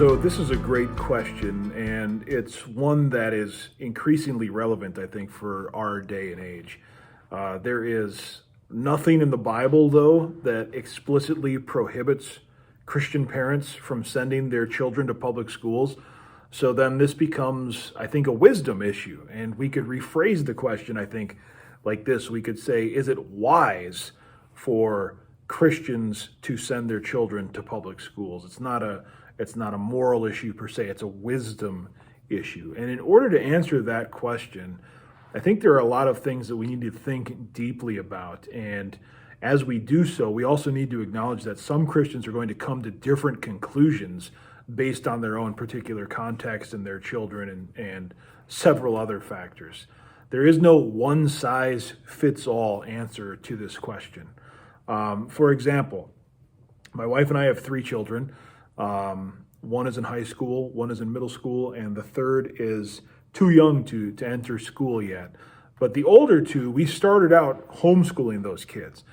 So this is a great question, and it's one that is increasingly relevant, I think, for our day and age. There is nothing in the Bible, though, that explicitly prohibits Christian parents from sending their children to public schools. So then this becomes, I think, a wisdom issue. And we could rephrase the question, I think, like this. We could say, is it wise for Christians to send their children to public schools? It's not a moral issue per se, it's a wisdom issue. And in order to answer that question, I think there are a lot of things that we need to think deeply about. And as we do so, we also need to acknowledge that some Christians are going to come to different conclusions based on their own particular context and their children and several other factors. There is no one size fits all answer to this question. For example, my wife and I have three children. One is in high school, one is in middle school, and the third is too young to enter school yet. But the older two, we started out homeschooling those kids.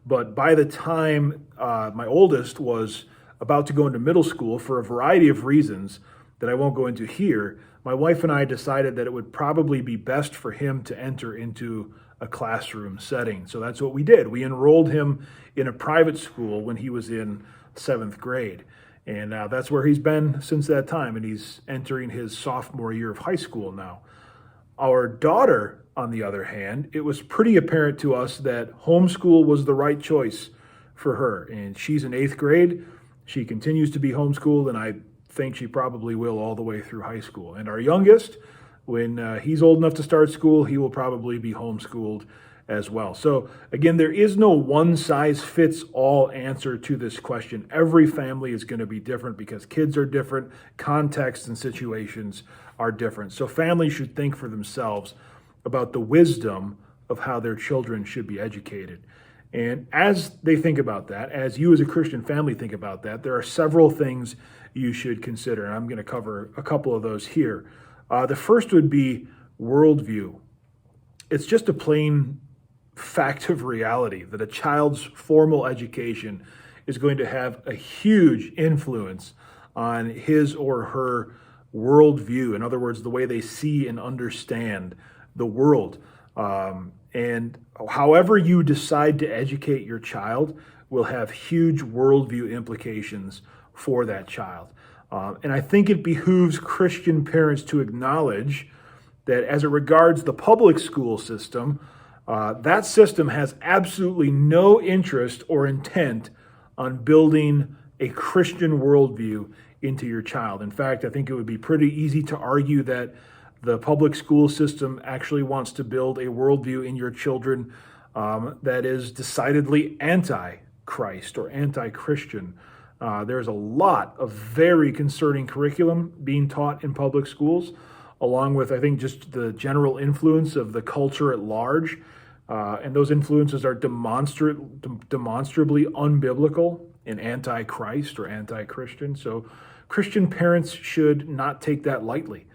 But by the time my oldest was about to go into middle school, for a variety of reasons that I won't go into here, my wife and I decided that it would probably be best for him to enter into a classroom setting. So that's what we did. We enrolled him in a private school when he was in 7th grade. And that's where he's been since that time, and he's entering his sophomore year of high school now. Our daughter, on the other hand, it was pretty apparent to us that homeschool was the right choice for her. And she's in 8th grade. She continues to be homeschooled, and I think she probably will all the way through high school. And our youngest, when he's old enough to start school, he will probably be homeschooled as well. So again, there is no one size fits all answer to this question. Every family is going to be different because kids are different, contexts and situations are different. So families should think for themselves about the wisdom of how their children should be educated. And as they think about that, as you as a Christian family think about that, there are several things you should consider. And I'm going to cover a couple of those here. The first would be worldview. It's just a plain fact of reality that a child's formal education is going to have a huge influence on his or her worldview. In other words, the way they see and understand the world. And however you decide to educate your child will have huge worldview implications for that child. And I think it behooves Christian parents to acknowledge that as it regards the public school system, that system has absolutely no interest or intent on building a Christian worldview into your child. In fact, I think it would be pretty easy to argue that the public school system actually wants to build a worldview in your children that is decidedly anti-Christ or anti-Christian. There's a lot of very concerning curriculum being taught in public schools, along with, I think, just the general influence of the culture at large. And those influences are demonstrably unbiblical and anti-Christ or anti-Christian. So Christian parents should not take that lightly.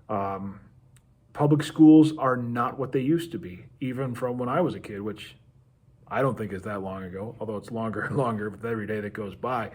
Public schools are not what they used to be, even from when I was a kid, which I don't think is that long ago, although it's longer and longer with every day that goes by.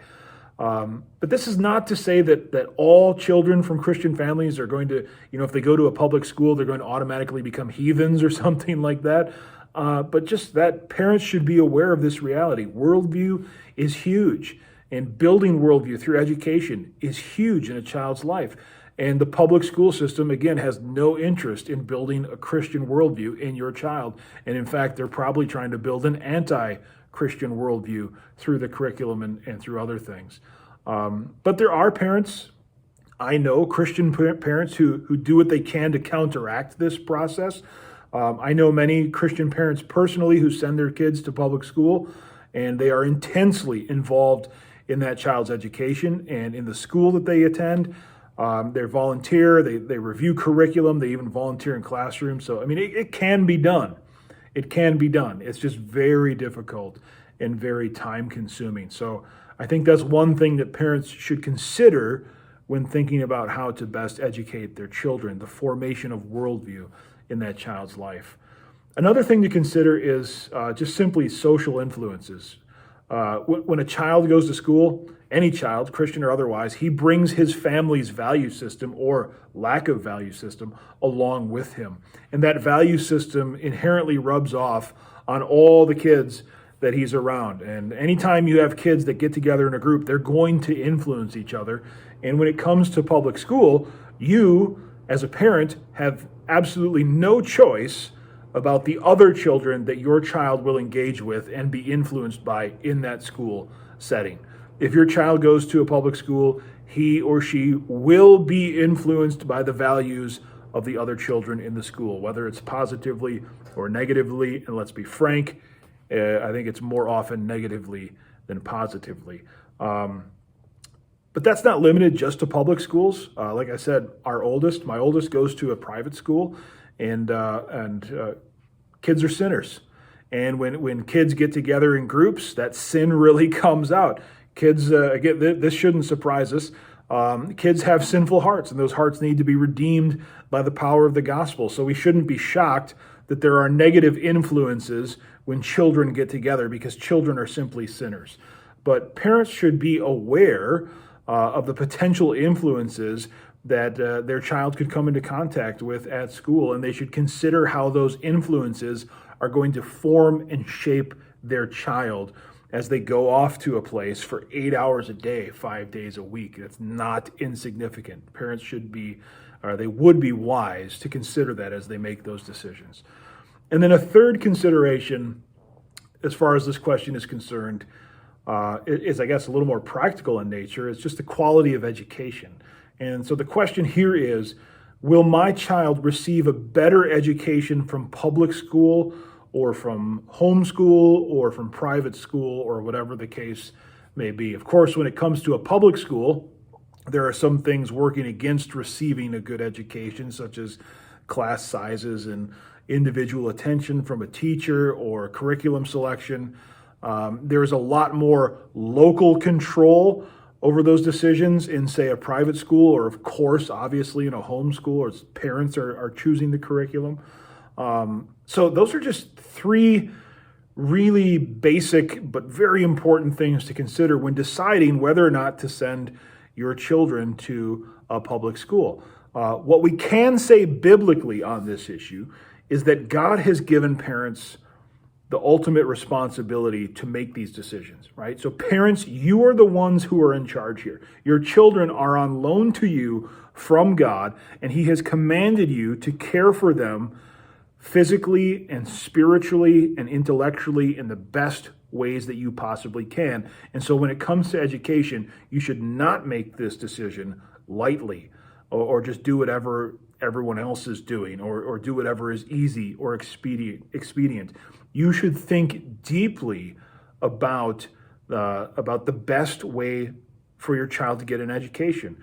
But this is not to say that all children from Christian families are going to, if they go to a public school, they're going to automatically become heathens or something like that. But just that parents should be aware of this reality. Worldview is huge, and building worldview through education is huge in a child's life. And the public school system, again, has no interest in building a Christian worldview in your child. And in fact, they're probably trying to build an anti-Christian worldview through the curriculum and through other things. But there are parents, I know, Christian parents who do what they can to counteract this process. I know many Christian parents personally who send their kids to public school, and they are intensely involved in that child's education and in the school that they attend. They volunteer, they review curriculum, they even volunteer in classrooms. So, I mean, it can be done. It can be done. It's just very difficult and very time consuming. So I think that's one thing that parents should consider when thinking about how to best educate their children, the formation of worldview in that child's life. Another thing to consider is just simply social influences. When a child goes to school, any child, Christian or otherwise, he brings his family's value system or lack of value system along with him. And that value system inherently rubs off on all the kids that he's around. And anytime you have kids that get together in a group, they're going to influence each other. And when it comes to public school, you, as a parent, have absolutely no choice about the other children that your child will engage with and be influenced by in that school setting. If your child goes to a public school, he or she will be influenced by the values of the other children in the school, whether it's positively or negatively. And let's be frank, I think it's more often negatively than positively. But that's not limited just to public schools. Like I said, my oldest goes to a private school, and kids are sinners. And when kids get together in groups, that sin really comes out. Kids, again, this shouldn't surprise us. Kids have sinful hearts, and those hearts need to be redeemed by the power of the gospel. So we shouldn't be shocked that there are negative influences when children get together, because children are simply sinners. But parents should be aware of the potential influences that their child could come into contact with at school, and they should consider how those influences are going to form and shape their child as they go off to a place for 8 hours a day, 5 days a week. That's not insignificant. Parents should be, or they would be wise to consider that as they make those decisions. And then a third consideration, as far as this question is concerned, is, I guess, a little more practical in nature. It's just the quality of education. And so the question here is, will my child receive a better education from public school or from homeschool or from private school or whatever the case may be? Of course, when it comes to a public school, there are some things working against receiving a good education, such as class sizes and individual attention from a teacher or curriculum selection. There's a lot more local control over those decisions in, say, a private school, or of course, obviously, in a homeschool, as parents are choosing the curriculum. So those are just three really basic but very important things to consider when deciding whether or not to send your children to a public school. What we can say biblically on this issue is that God has given parents the ultimate responsibility to make these decisions, right? So parents, you are the ones who are in charge here. Your children are on loan to you from God, and He has commanded you to care for them physically and spiritually and intellectually in the best ways that you possibly can. And so when it comes to education, you should not make this decision lightly or just do whatever everyone else is doing or do whatever is easy or expedient. You should think deeply about the best way for your child to get an education,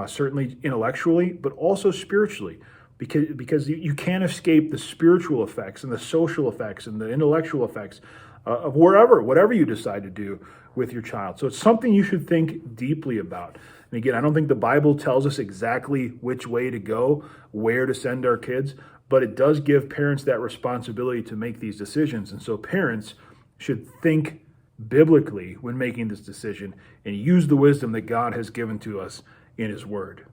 certainly intellectually, but also spiritually, because you can't escape the spiritual effects and the social effects and the intellectual effects of whatever you decide to do with your child. So it's something you should think deeply about. And again, I don't think the Bible tells us exactly which way to go, where to send our kids, but it does give parents that responsibility to make these decisions. And so parents should think biblically when making this decision and use the wisdom that God has given to us in His Word.